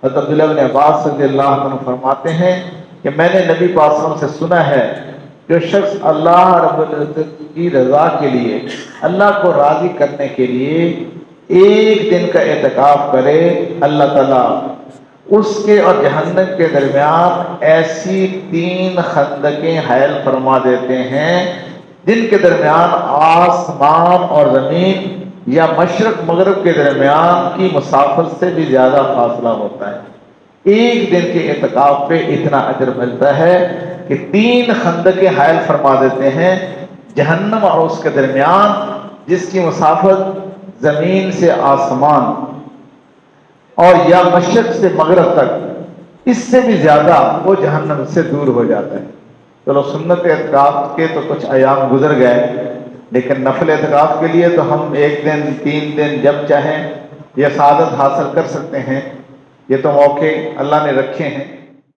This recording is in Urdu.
حضرت عبداللہ بن عباس رضی اللہ عنہ فرماتے ہیں کہ میں نے نبی پاک صلی اللہ علیہ وسلم سے سنا ہے جو شخص اللہ رب العزت کی رضا کے لیے، اللہ کو راضی کرنے کے لیے ایک دن کا اعتکاف کرے، اللہ تعالیٰ اس کے اور جہنم کے درمیان ایسی 3 خندقیں حائل فرما دیتے ہیں جن کے درمیان آسمان اور زمین یا مشرق مغرب کے درمیان کی مسافت سے بھی زیادہ فاصلہ ہوتا ہے۔ ایک دن کے اعتکاف پہ اتنا اجر ملتا ہے کہ 3 خندقیں حائل فرما دیتے ہیں جہنم اور اس کے درمیان، جس کی مسافت زمین سے آسمان اور یا مشرق سے مغرب تک، اس سے بھی زیادہ وہ جہنم سے دور ہو جاتا ہے۔ چلو سنت اعتکاف کے تو کچھ ایام گزر گئے، لیکن نفل اعتکاف کے لیے تو ہم 1 دن 3 دن جب چاہیں یہ سعادت حاصل کر سکتے ہیں۔ یہ تو موقع اللہ نے رکھے ہیں۔